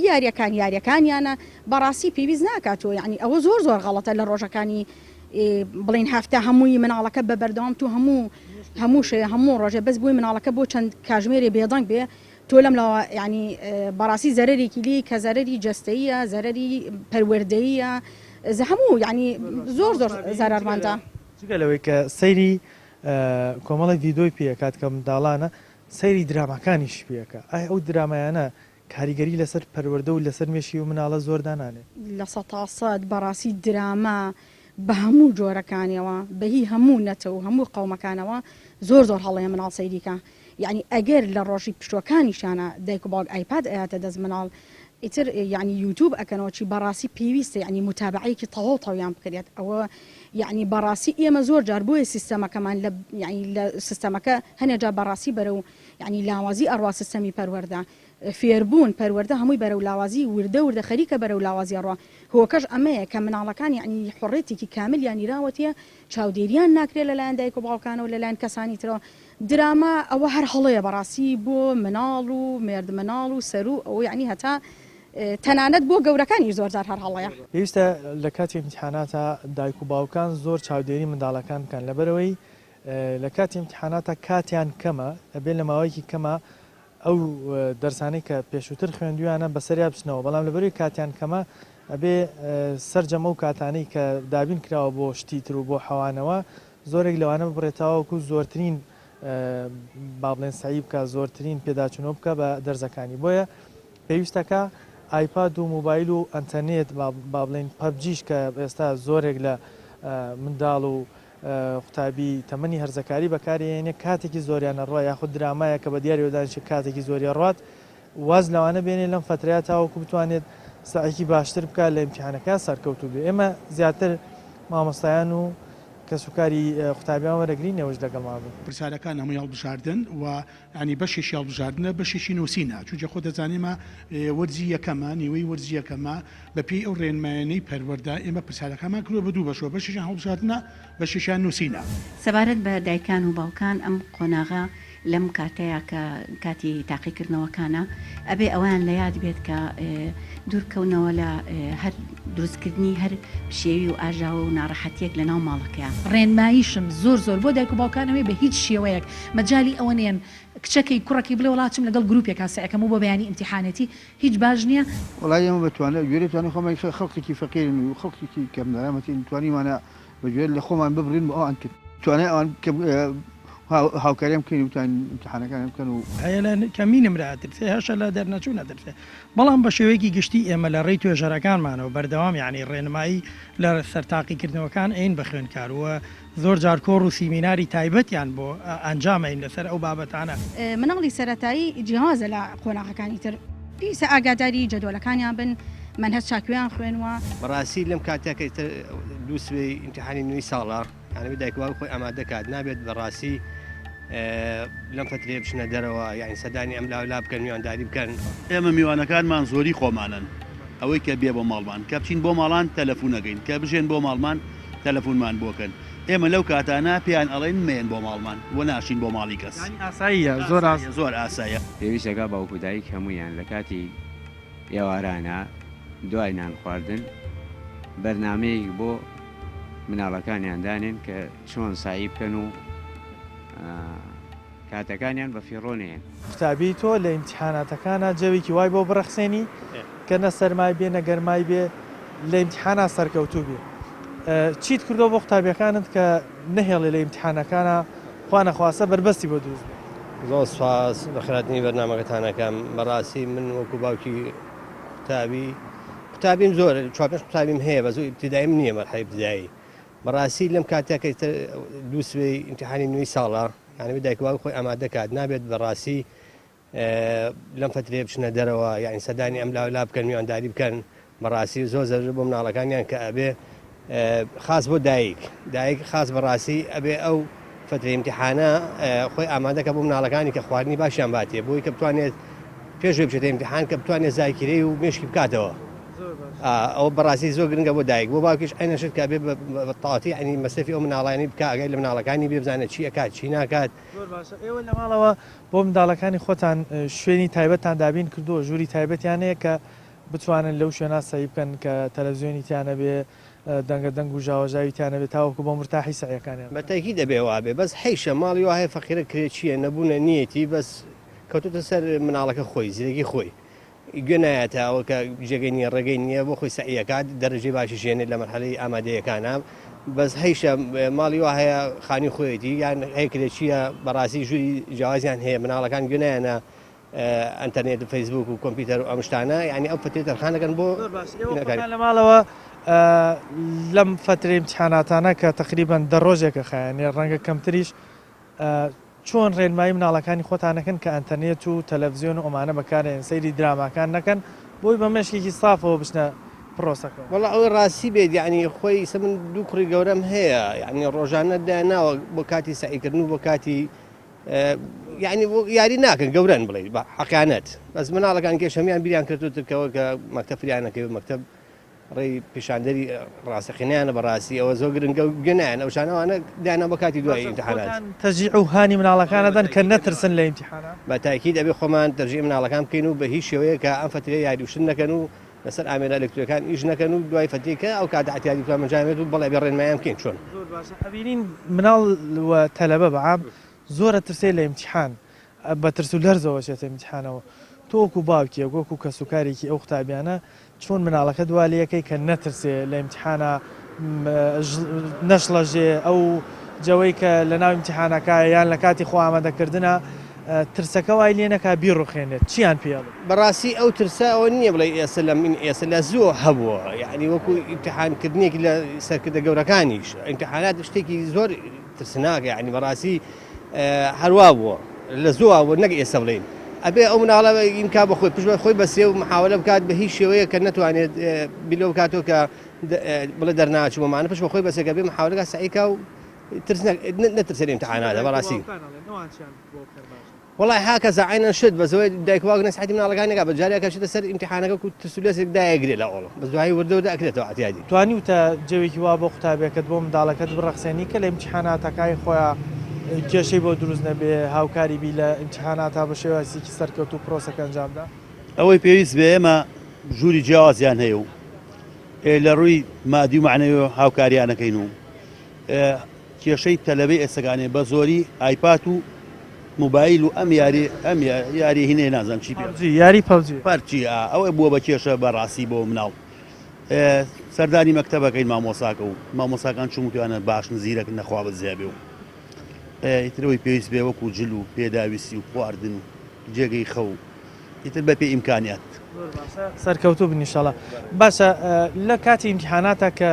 یاریەکانیانە بەڕاستی پێویست ناکاتەوە یعنی ئەوە زۆر زۆر غەڵەتە لە ڕۆژەکانی بڵین هەفتە هەمووی مناڵەکە بە بەردەوام تو هەموو شێ هەموو ڕۆژێ بەس بووی مناڵەکە بۆ چەند کاژمێرێ بێدەنگ بێ تۆ لەم لەوە ینی بەڕاستی زەرێکی لی کە زەرری جەستەیە زەرری پەروەردەیە هەموو ینی زۆر زۆر زارارماندا جگە لەوەی کە سەیری کۆمەڵی ڤیدۆی پێکات کە منداڵانە سەیری درامەکانیش پێەکە ئایا ئەو درامایانە کاریگەری لەسەر پەروەردە و لەسەر مێشی و مناڵە زۆر دانانێت لە 100% بەڕاستی دراما بە هەموو جۆرەکانیەوە بەهی هەموو نەتە و هەموو قەومەکانەوە زۆر زۆر هەڵەیە مناڵ سەیریکە یعنی ئەگەر لە ڕۆژی پشتوەکانیشانە دایک و باوک ئایپاد ئاەتە دەست مناڵ ئیتر یعنی یوتیوب ئەکەنەوەی بەڕاستی پێویستە یعنی متابعەیەکی تەواو تەویان بکرێت ئەوە یعنی بەڕاستی ئێمە زۆر جار بۆیە سیستەمەکەمان لە سیستەمەکە هەنێجا بەڕاستی بەرە و یعنی لاوازی ئەڕوا سیستەمی پەروەردە فێربوون پەروەردە هەمووی بەرە و لاوازی وردە خەریکە بەرە و لاوازی ڕۆ هۆکەش ئەمەیە کە مناڵەکان یعنی حڕێتێکی کامل یانی راوەتیە چاودێریان ناکرێت لەلایەن دایک و باوکانە و لەلایەن کەسانی ترەوە دراما ئەوە هەر هەڵەیە بەڕاستی بۆ مناڵ و مێرد مناڵ و سەرو ئەو یعنی هەتا تەنانەت بۆ گەورەکانی زۆرجار هەر هەڵەیە پێویستە لە کاتی امتحاناتە دایک و باوکان زۆر چاودێری منداڵەکان بکەن لەبەرەوەی لە کاتی امتحاناتە کاتیان کەمە ئەبێ لە ماوەیەکی کەمە ئەو دەرسانەی کە پێشووتر خوێندویانە بەسەریا بچنەوە بەڵام لەبەروی کاتیان کەمە ئەبێ سەرجەمە و کاتانەی کە دابین کراوە بۆ شتیتر و بۆ حەوانەوە زۆرێک لەوانە بڕێتەوەکو زۆرترین با بڵێن سعی بکە زۆرترین پێداچوونەوە بکە بە دەرزەکانی بۆیە پێویستەکە ئایپاد و موبایل و ئەنتەرنێت با بڵێن پەبجیش کە ئێستا زۆرێک لە منداڵ و قوتابی تەمەنی هەرزەکاری بەکارێنێ کاتێکی زۆریانە ڕۆ یاخود درامایە کە بە دیاریۆدانش کاتێکی زۆری ڕات واز لەوانە بێنێ لەم فترەیە تاوەکو بتوانێت سعیکی باشتر بکە لە امتحانەکە سەرکەوتو بێ ئێمە زیاتر مامۆستایان و کەسوکاری قوتابیان وەرەگرین نێوەش لەگەڵ مابوو پرسیارەکان هەموو هەڵبژاردن و ینی بەشێکی هەڵبژاردنە بەشێکی نووسینە چونکە خۆ دەزانێمە وەرزی یەکەمە نیوەی وەرزی یەکەمە بەپێی ئەو ڕێنمایانەی پەروەردە ئێمە پرسیارەکانمان کردووە بە دوو بەشەوە بەشێکیان هەڵبژاردنە بەشێکیان نووسینە سەبارەت بە دایکان و باوکان ئەم قۆناغا لەم کاتەیە کە کاتی تاقیکردنەوەکانە ئەبێ ئەوان لە یاد بێت کە دوورکەونەوە لە هەر دروستکردنی هەر شێوی و ئاژاوە و ناڕەحەتیەک لە ناو ماڵەکەیان. ڕێنماییشم زۆر بۆ دایک و باوکانەوەی بە هیچ شێوەیەک مەجای ئەوە نێن کچەکەی کوڕەکەی بڵێ وڵاتم لەگەڵ گروپێک سەعەکەم و بۆ بەیانی ئیمتیحانەتی هیچ باش نییە. وڵای ئێمە بتوانێت گوێرە توانێت خۆمان خەڵکێکی فەقیرن و خەڵکێکی کەم دەرامەتی توانیمانە بەگوێر لە خۆمان ببڕین بۆ ئەوان کرد توانێت ئەوان هاوکاریان بکەین وتان امتحانەکان بکەن و هەیە کەمینم را دەرفێ هەشە لە دەرنەچوو نەدەرفێ بەڵام بە شێوەیەکی گشتی ئێمە لە ڕێی توێژەرەکانمانەوە بەردەوام یعنی ڕێنمایی لە سەرتاقیکردنەوەکان ئەین بەخوێنکاروە زۆر جار کۆڕ و سیمیناری تایبەتیان بۆ ئەنجامین لەسەر ئەو بابەتانە. مناڵی سەرەتایی جیهازە لە قۆناغەکانی تر پیسە ئاگاداری جەدوڵەکانیان بن منهەج چاکویان خوێنوە. بەڕاستی لەم کاتێکە دووسبەی ئیمتیحانی نوێی ساڵە یعنی دایک و باوک خۆی ئامادە کات نابێت بەڕاستی لەم فترێ بچنە دەرەوە یعنی سەدانی ئەم لاولا بکەن میوانداری بکەن. ئێمە میوانەکانمان زۆری خۆمانن ئەوەی کە بێ بۆ ماڵمان کە بچین بۆ ماڵان تەلەفۆنەکەین کە بژێن بۆ ماڵمان تەلەفۆنمان بۆکەن ئێمە لەو کاتانە پێیان ئەڵێن مێن بۆ ماڵمان و ناشین بۆ ماڵی کەس. ئاساییە زۆر ئاسایە. پێویستەکە باوکو دایک هەمویان لە کاتی ئێوارانە دوای نان خواردن بەرنامەیەک بۆ مناڵەکانیان دانێن کە چۆن سایی بکەن و کاتەکانیان بە فیڕۆنێن. قوتابی تۆ لە ئیمتیحاناتەکانە جەوێکی وای بۆ بڕەخسێنی کە نە سەرمای بێ نەگەرمای بێ لە ئیمتیحانە سەرکەوتوو بێ. چیت کردەوە بۆ قوتابیەکانت کە نەهێڵێ لە ئیمتیحانەکانە خوا نەخواسە بربەستی بۆ دروست بێ. زۆر سواز بە خراردنی بەرنامەکەتانەکەم بەڕاستی من وەکو باوکی قوتابیم زۆر 4 قوتابیم هەیە بە زۆر ئیبتیدایم نییە مەرحەلەی ئیبتیدایی بەڕاستی لەم کاتێکە دووسبەی ئیمتیحانی نوێی ساڵە یعنی دایک و باوک خۆی ئامادە کات نابێت بەڕاستی لەم فترێ بچنە دەرەوە یعنی سەدانی ئەم لاولا بکەن میوانداری بکەن بەڕاستی زۆر زەرر بۆ مناڵەکانیان کە ئەبێ خاص بۆ دایک خاص بەڕاستی ئەبێ ئەو فترە ئیمتیحانە خۆی ئامادەکە بۆ مناڵەکانی کە خواردنی باشیان باتێ بۆی کە بتوانێت پێشوێ بچێتە ئیمتیحان کە بتوانێت زایکیرەی و مێشکی بکاتەوە. ئەو بەڕاستی زۆر گرنگە بۆ دایک بۆ باوکیش ئەینەشت کە بێ بەتاڵەتی ئەنی مەسەفی ئەو مناڵانی بکە ئەگەی لە مناڵەکانی بێ بزانێت چی ئەکات چی ناکات. ئێوە لە ماڵەوە بۆ منداڵەکانی خۆتان شوێنی تایبەتان دابین کردووە ژووری تایبەتیانەیە کە بتوانن لەو شوێنە سەی بکەن کە تەلەڤیزیۆنی تیانە بێ دەنگە دەنگ و ژاوەژاوی تیانە بێت تاوەکو بۆ مرتاحی سەعیەکانیان بەتاکی دەبێ وابێ بەس حیشە ماڵی وایە فەقیرە کرێچیە نەبوونە نیەتی بەس کەوتوتە سەر مناڵەکە خۆی زیرەکی خۆی گوێ نایەتەوە کە جێگەی نییە ڕێگەی نییە بۆ خۆی سەعیەکات دەرەجێ باشی ژێنێت لە مەرحەلەی ئامادەیەکانە بەس هەیشە ماڵی وا هەیە خانی خۆیەتی یان هەیە کرێچیە بەڕاستی ژووری جیاوازیان هەیە مناڵەکان گوێ نایەنە ئەنتەرنێت و فەیسبوک و کۆمپیوتەر و ئەم شتانە یعنی ئەو فترێ تەرخانەکەن بۆ لە ماڵەوە لەم فترەی امتحاناتانە کە تقریبان دە ڕۆژێکە خایانێ ڕەنگە کەمتریش چۆن ڕێنمایی مناڵەکانی خۆتانەکەن کە ئەنتەرنێت و تەلەڤیزیۆن و ئەمانە بەکارێن سەیری دراماکان نەکەن بۆی بە مێشکێکی سافەوە بچنە پرۆسەکە. وەڵا ئەوەی ڕاستی بێت یعنی خۆی من دوو کوڕی گەورەم هەیە یعنی ڕۆژانە داناوە بۆ کاتی سعیکردن و بۆ کاتی یعنی یاری ناکەن گەورەن بڵێ بە حەقیانەت بەس مناڵەکان کێشەمیان بیریان کردوترکەوە کە مەکتەب فریانەکەی و مەکتەب ڕێی پیشاندەری ڕاستەقینیانە بەڕاستی ئەوە زۆر گرنگە و گەنیان ئەو شانەوانە دانا بە کاتی دوای ئیمتیحانات تەرجیع و هانی مناڵەکانەدەن کە نەترسن لە ئیمتیحانات بە تاکید دەبێ خۆمان تەرجیع مناڵەکان بکەین و بە هیچ شێوەیە کە ئەم فترێ یاریوشتن نەکەن و لەسەر ئامێرە ئەلکترۆنیەکان ئیش نەکەن و دوای فترێکە ئەو کاتە احتیاجی بتوان منجامێت و بەڵێ بێ ڕێنماییان بکەین چۆن زۆر باشە ئەبینین مناڵ و تەلەبە بەعام زۆرە ترسێ لە ئیمتیحان بە ترس و لەرزەوە چێتە ئیمتیحانەوە تۆ وەکو باوکیە وەکو کەسوکارێکی ئەو قوتابیانە چۆن مناڵەکە دوالەکەی کە نەترسێ لە ئیمتیحانە نەشڵەژێ ئەو جەوەی کە لە ناو ئیمتیحانەکە یان لە کاتی خۆ ئامادەکردنە ترسەکە وای لێ نەکا بیڕوخێنێت چیان پێڵ بەڕاستی ئەو ترسە ئەوە نییە بڵێ ئێستا لە من ئێستا لە زۆر هەبووە یعنی وەکو ئیمتیحانکردنێکی لە سەرکردە گەورەکانیش ئیمتیحانات شتێکی زۆر ترسناکە یعنی بەڕاستی هەروە بووە لە زۆر نەک ئێستا بڵێن ئەبێ ئەو مناڵە ئینکا بە خۆی پشت خۆی بەسێ و محاولە بکات بە هیچ شێوەیە کە نەتوانێت بیلۆ بکاتەوە کە بڵێ دەرناچوومانە پشت خۆی بەسێکە بێ محاولەکە سعیکا و نەترسێت ئیمتیحاناتە بەڕاستی وڵای هاکە زعینە شت بە زۆی دایکواک نەسحەتی مناڵەکانێکا بە جارێکە شتە سەر ئیمتیحانەکە و ترسولێسێک دایەگرێت لە ئەوڵ بە دوایی وردەوە دەکرێتەوە ئەتیادی توانی وتە جەوێکی وا بۆ قوتابێکت بۆ منداڵەکەت بڕەخسێنی کە لە ئیمتیحاناتەکەی خۆیان کێشەی بۆ دروست نەبێ هاوکاری بی لە ئیمتیحانات تا بە شێوازێکی سەرکەوت و پرۆسەکە ئەنجامدا ئەوەی پێویست بێ ئێمە ژووری جیاوازیان هەیە و لە ڕووی مادی و معنەوە هاوکاریانەکەین و کێشەی تەلەبەی ئێستگانێ بە زۆری ئایپات و موبایل و ئەم یاری هینێ نازان چی پێ یاری پەوجی پەرچی ئەوە بووە بە کێشە بەڕاستی بۆ مناڵ سەردانی مەکتەبەکەین مامۆساکە و مامۆساکان چموتوانە باش نزیرەک نەخوا بەزیابێ و ئیترەوەی پێویست بێ وەکو جل و پێداویستی و خواردن و جێگەی خەو ئیتر بە پێ ئیمکانیات سەرکەوتوو بنیشەڵە باشە لە کاتی ئیمتیحاناتە کە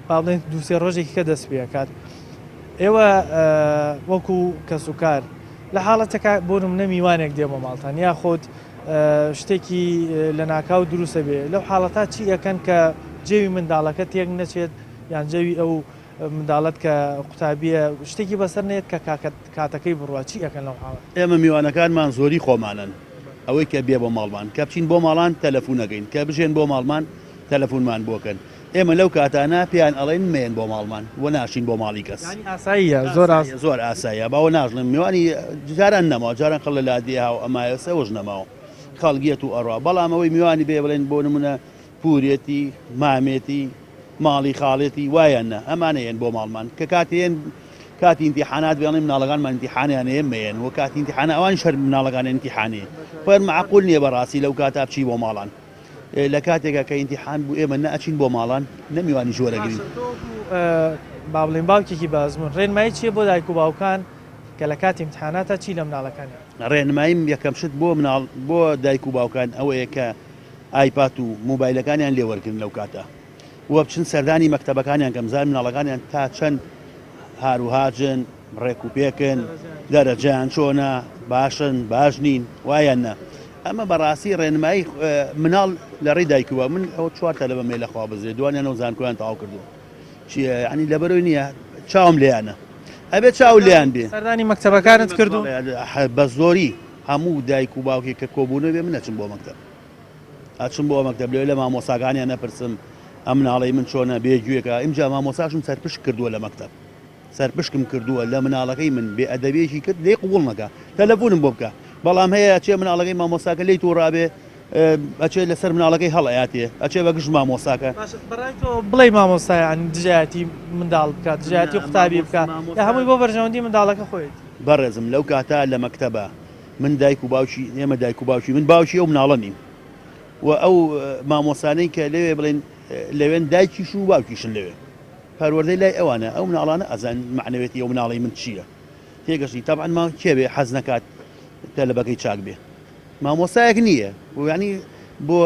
باڵێن دووسێ ڕۆژێکی کە دەست پێکات ئێوە وەکو کەسوکار لە حاڵەتەکە بۆ نمونە میوانێک دێمە ماڵتان یا خۆت شتێکی لە ناکاو دروستە بێ لەو حاڵەتا چی ئەەکەن کە جێوی منداڵەکە تێک نەچێت یان جەوی ئەو منداڵەت کە قوتابیە شتێکی بەسەر نێت کە کاتەکەی بڕوە چی ئەەکەن لەو حاڵەت ئێمە میوانەکانمان زۆری خۆمانن ئەوەی کە بێ بۆ ماڵمان کە بچین بۆ ماڵان تەلەفۆنەکەین کە بژێن بۆ ماڵمان تەلەفۆنمان بۆکەن ئێمە لەو کاتانە پێیان ئەڵێن مێن بۆ ماڵمان و ناشین بۆ ماڵی کەس ئاساییە زۆر ئاساییە باوە ناژڵم میوانی جاران نەماوە جاران خەڵ لە لادیها و ئەمایە سەوەش نەماوە خەڵگیەت و ئەڕوا بەڵام ئەوەی میوانی بێ بڵێن بۆ نمونە پورێتی مامێتی ماڵی خاڵێتی وایەنە ئەمانەیەن بۆ ماڵمان کە کاتێن کاتی ئیمتیحانات بێڵێ مناڵەکانمان ئیمتیحانیان ئێمەیەن و کاتی ئیمتیحانە ئەوان شەر مناڵەکان ئیمتیحانێ خۆیان معقول نییە بەڕاستی لەو کاتا بچی بۆ ماڵان لە کاتێکە کە ئیمتیحان بوو ئێمە نەئەچین بۆ ماڵان نەمیوانی ژۆرەگرین با بڵێن باوکێکی بازمون ڕێنمایی چیە بۆ دایک و باوکان کە لە کاتی ئیمتیحاناتە چی لە مناڵەکانی ڕێنماییم یەکەم شت بۆ دایک و باوکان ئەوەیە کە ئایپات و موبایلەکانیان لێوەرگن لەو کاتە وە بچن سەردانی مەکتەبەکانیان کەمزار مناڵەکانیان تا چەند هاروهاجن ڕێک و پێکن دەرەجیان چۆنە باشن باش نین وایەنە ئەمە بەڕاستی ڕێنمایی مناڵ لە ڕێی دایکووە من ئەو چوارتە لە بەمێ لەخوا بزرێ دوانیانەوە زانکۆیان تەواو کردووە چیە ینی لەبەرەوەی نییە چاوم لیانە ئەبێت چاو لیان بێ سەردانی مەکتەبەکانت کردو بە زۆری هەموو دایک و باوکی کە کۆبوونە بێ من ئەچم بۆ مەکتەب ئەچم بۆ مەکتەب لێ لە مامۆساکانیان نەپرسم ئەم مناڵی من چۆنە بێگوێکە ئیمجا مامۆساشم سەرپشت کردووە لە مەکتەب سەرپشکم کردووە لە مناڵەکەی من بێ ئەدەبێکی کرد لێ قوڵ نەکە تەلەفۆنم بۆ بکە بەڵام هەیە چێ مناڵەکەی مامۆساکە لی تووڕابێ ئەچێ لەسەر مناڵەکەی هەڵەیاتێ ئەچێ بە گشت مامۆساکە بڵێ مامۆستایان دژایەتی منداڵ بکات دژایەتی قوتابی بکات یا هەمووی بۆ بەرژەوەندی منداڵەکە خۆیت بەڕێزم لەو کاتە لە مەکتەبە من دایک و باوکی ئێمە دایک و باوکی من باوکی ئەو مناڵە نیم و ئەو مامۆسانەی کە لەوێ بڵێن لەوێن دایکیش و باوکیشن لەوێ پەروەردەی لای ئەوانە ئەو مناڵانە ئەزان معنەوێتی ئەو مناڵی من چییە تێگەشتی تەبعەن ما کێبێ حەز نەکات تەلەبەکەی چاک بێ مامۆسایەک نییە ینی بۆ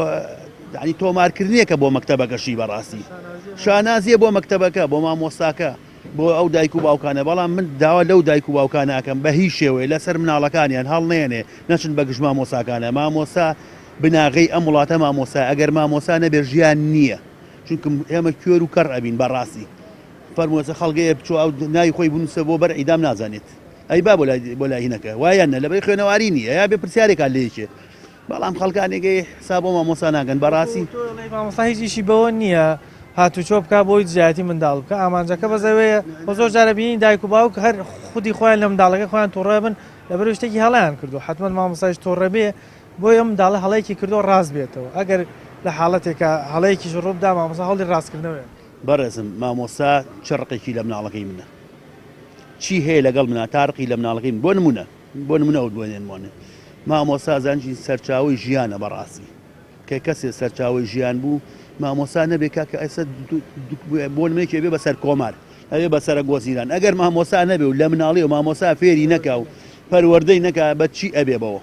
ینی تۆمارکردنیەکە بۆ مەکتەبەکەشی بەڕاستی شانازیە بۆ مەکتەبەکە بۆ مامۆستاکە بۆ ئەو دایک و باوکانە بەڵام من داوا لەو دایک و باوکانە ئەەکەم بە هیچ شێوەیە لەسەر مناڵەکانیان هەڵ نێنێ نەچن بە گشت مامۆساکانە مامۆسا بناغی ئەم وڵاتە مامۆسا ئەگەر مامۆسا نەبێ ژیان نییە چونکە ئێمە کوێر و کەڕ ئەبین بەڕاستی فەرمووەچە خەڵگەیە بچۆ ئەو ناوی خۆی بنووسە بۆ بەر ئیدام نازانێت ئەی با بۆ لای هینەکە وایەنە لەبەر خوێنەواری نییە یا بێ پرسیارێکان لێکێ بەڵام خەڵکانێکی حساب بۆ مامۆسا ناگەن بەڕاستی مامۆستا هیچ ئیشی بەوە نییە هاتوچۆ بکە بۆی جیاتی منداڵ بکە ئامانجەکە بەزەوەیە بۆ زۆر جارە بینی دایک و باوک هەر خودی خۆیان لە منداڵەکە خۆیان تۆڕە بن لەبەر شتێکی هەڵیان کردو حتمما مامۆستایش تۆڕە بێ بۆی ئەم منداڵە هەڵەیەکی کردو ڕاست بێتەوە ئەگەر لە حاڵەتێکە هەڵەیەکیش ڕووبدا مامۆستا هەڵی ڕاستکردنەوەی بەڕێزم مامۆستا چڕقێکی لە مناڵەکەی منە چی هەیە لەگەڵ منە تارقی لە مناڵەکەی بۆ نمونە و دوێنێنوانێ مامۆستا زانجی سەرچاوی ژیانە بەڕاستی کە کەسێ سەرچاوی ژیان بوو مامۆستا نەبێت کاکە ئەسە بۆ نمێکێ بێ بەسەر کۆمار ئەوێ بەسەرە گۆزیران ئەگەر مامۆستا نەبێ و لە مناڵی و مامۆستا فێری نەکا و پەروەردەی نەکا بە چی ئەبێ بەوە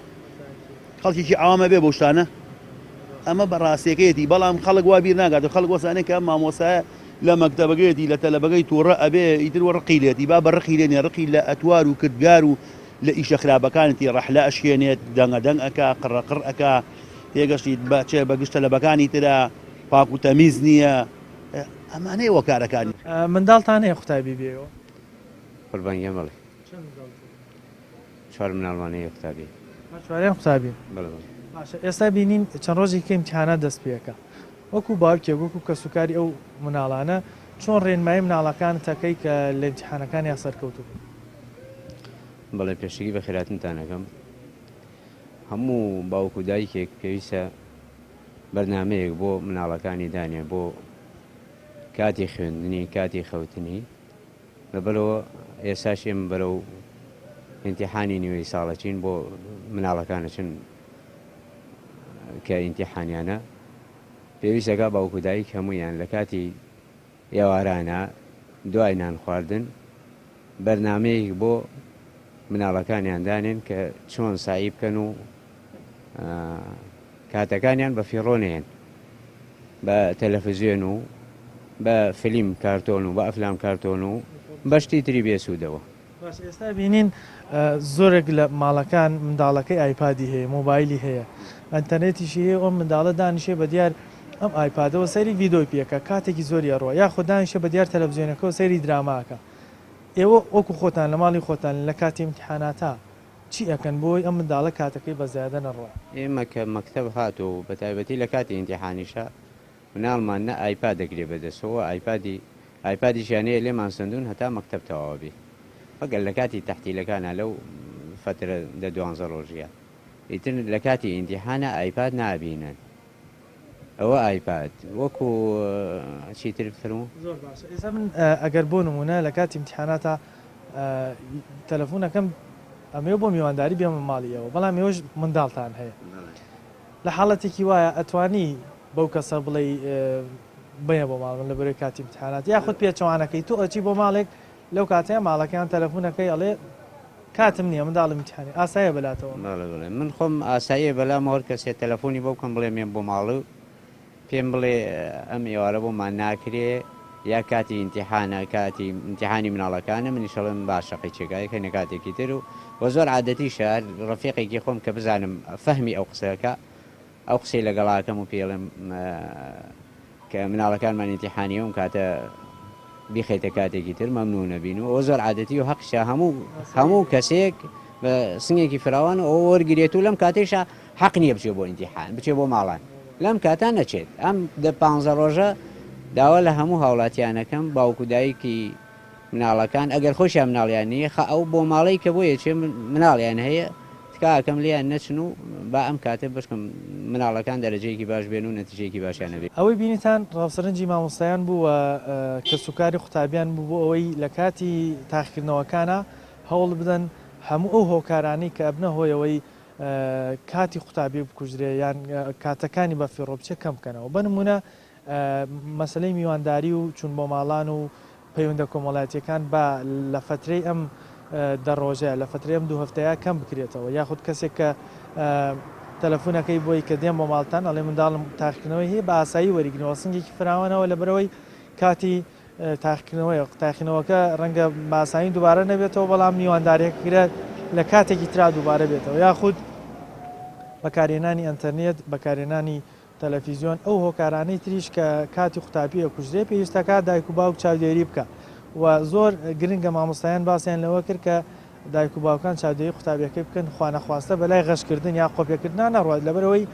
خەڵکێکی ئاوامە بێ بۆ شتانە ئەمە بەڕاستیەکەیەتی بەڵام خەڵک وا بیر ناگات و خەڵک وەسانێک کە مامۆسایە لە مەکتەبەکەیەتی لە تەلەبەکەی تووڕە ئەبێ ئیتر وە ڕقی لێتی با بە ڕقی لێنێ ڕقی لە ئەتوار و کردگار و لە ئیشە خراپەکانتی ڕەحلە ئەشکێنێت دەنگەدەنگ ئەکا قڕەقڕ ئەکا تێگەشتی بچێ بەگشتە لەبەکانی ترە پاک و تەمیز نییە ئەمانەیە وە کارەکانی منداڵتان هەیە قوتابی بێەوە قوربانگیان بڵێ چوار مناڵمانەیە قوتابی چواریان قوتابی باشە ئێستا بینین چەند ڕۆژێکی کە ئیمتیحانات دەست پێەکە وەکو باوکێک وەکو کەسوکاری ئەو مناڵانە چۆن ڕێنمایی مناڵەکان تەکەی کە لە ئیمتیحانەکان یا سەرکەوتوو بەڵێ پێشگی بە خێراتنتانەکەم هەموو باوکو دایکێک پێویستە بەرنمەیەک بۆ مناڵەکانی دانێ بۆ کاتی خوێندنی کاتی خەوتنی لەبەرەوە ئێستاش ئێمە بەرەو ئیمتیحانی نوێی ساڵەچین بۆ مناڵەکانەچن کە ئیمتیحانیانە پێویستەکە باوکو دایک هەمویان لە کاتی ئێوارانە دوای نان خواردن بەرنمەیەک بۆ مناڵەکانیان دانێن کە چۆن سایی بکەن و کاتەکانیان بە فیڕۆنێن بە تەلەڤیزیۆن و بە فیلم کارتۆن و بە ئەفلام کارتۆن و بەشتی تری بێسوودەوە. ئێستا بینین زۆرێک لە ماڵەکان منداڵەکەی ئایپادی هەیە مۆبایلی هەیە ئەتەرنێتیشی هەیە ئەو منداڵە دانیشێ بە دیار ئەم ئایپادەوە سەیری ڤیدۆی پێکە کاتێکی زۆری ئەڕۆ یا خۆدانیشە بە دیار تەلەڤیزیۆنەکەەوە سەیری دراماکە ئێوە وەکو خۆتان لە ماڵی خۆتان لە کاتی امتحاناتە چی ئەکەن بۆی ئەم منداڵە کاتەکەی بە زیادە نەڕۆ ئێمە کە مەکتەب هاتوو بە تایبەتی لە کاتی ئیمتیحانیشە مناڵمان نە ئایپاد دەگرێ بەدەستەوە ئایپادیشیانەیە لێمان سندون هەتا مەکتەب تەواو بێ ئەگەر لە کاتی تەحتیلەکانە لەو فترە دە 12 ڕۆژیە ئیتر لە کاتی ئیمتیحانە ئایپاد نابینن ئەوە ئایپاد وەکو چیتر فرموو زۆر باشە ئێستا من ئەگەر بۆ نمونە لە کاتی امتحاناتە تەلەفۆنەکەم ئەمێ بۆ میوانداری بێمە ماڵیەوە بەڵام ێوەش منداڵتان هەیە لە حاڵەتێکی وایە ئەتوانی بەو کەسە بڵێ بێ بۆ ماڵ لە بەرەوەی کاتی امتحانات یاخود پێچەوانەکەی تۆ ئەچی بۆ ماڵێک لەو کاتەیە ماڵەکەیان تەلەفۆنەکەی ئەڵێ کاتم نییە منداڵم امتحانی ئاسایە بەلاتەوە من خۆم ئاساییە بەلام هەر کەسێ تەلەفۆنی بۆ بکەم بڵێ مێن بۆ ماڵ پێم بڵێ ئەم ئێوارە بۆمان ناکرێ یا کاتی ئیمتیحانە کاتی ئیمتیحانی مناڵەکانە منیشەڵم باشەقی چێگایەکە نەکاتێکی تر و زۆر عادەتی شار ڕفیقێکی خۆم کە بزانم فەهمی ئەو قسەکە ئەو قسەی لەگەڵاکەم و پێڵم کە مناڵەکانمان ئیمتیحانیەوە کاتە بیخێتە کاتێکی تر مەمنوو نەبین و ئەو زۆر عادەتی و حەقشە هەموو کەسێک بە سنگێکی فراوان ئەو وەرگێت و لەم کاتێشە حەق نییە بچێ بۆ ئیمتیحان بچێ بۆ ماڵان لەم کاتان نەچێت ئەم دە 15 ڕۆژە داوا لە هەموو هاوڵاتیانەکەم باوکو دایکی مناڵەکان ئەگەر خۆشیان مناڵیان نییە ئەو بۆ ماڵی کە بۆیە چێ مناڵیان هەیە تکاکەم لیان نەچن و با ئەم کاتێ بشکم مناڵەکان دەرەجەیەکی باش بێن و نەتیجەیەکی باشیانە بێت ئەوەی بینیتان ڕاوسەرنجی مامۆستایان بووە کە سوکاری قوتابیان بوو بۆ ئەوەی لە کاتی تاقیکردنەوەکانە هەوڵ بدەن هەموو ئەو هۆکارانی کە ئەبنە هۆیەوەی کاتی قوتابی بکوژرێ یان کاتەکانی بە فێڕۆ بچێ کەم بکەنەوە بنمونە مەسلەی میوانداری و چون بۆ ماڵان و پەیوەندە کۆمەڵایەتیەکان بە لە فترەی ئەم دەڕۆژەیە لە فترەی ئەم دوو هەفتەیە کەم بکرێتەوە یاخود کەسێک کە تەلەفۆنەکەی بۆی کە دێم بۆ ماڵتان ئەڵێ منداڵم تاقیکردنەوەی هەیە بە ئاسایی وەریگرنەوە سنگێکی فراوانەوە لە بەرەوەی کاتی تاقیکردنەوەکە ڕەنگە باسایی دووبارە نەبێتەوە بەڵام میوانداریەکە لە کاتێکی ترا دووبارە بێتەوە یاخود بەکارێنانی ئەنتەرنێت بەکارێنانی تەلەڤیزیۆن ئەو هۆکارانەی تریش کە کاتی قوتابیە کوژرێ پێویستەکە دایک و باوک چاودێری بکە و زۆر گرنگە مامۆستایان باسییان لەوە کرد کە دایک و باوکان چاودێری قوتابیەکەی بکەن خوانەخواستە بەلای غەشکردن یا قۆپیەکردنا نەڕوات لەبەرەوەی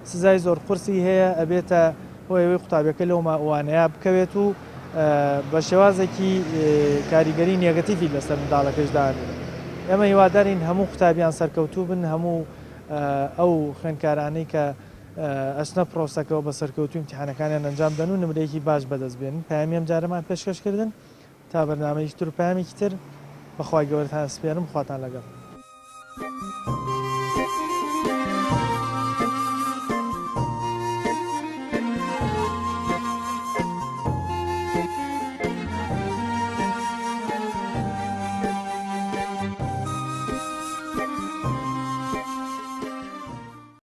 سزای زۆر قورسی هەیە ئەبێتە هۆیەوەی قوتابیەکە لەو ماوانەیە بکەوێت و بە شێوازێکی کاریگەری نێگەتیڤی لەسەر منداڵەکەشدان ئێمە هیوادارین هەموو قوتابیان سەرکەوتوو بن هەموو ئەو خوێندکارانەی کە ئەسنە پرۆسەکەەوە بە سەرکەوتوی امتحانەکانیان ئەنجام دەن و نمرەیەکی باش بەدەستبێن پامی ئەم جارەمان پێشکەشکردن تا بەرنامەیەکی تر و پامێکی تر بەخوای گەورەتان سپێرم خواتان لەگەڵ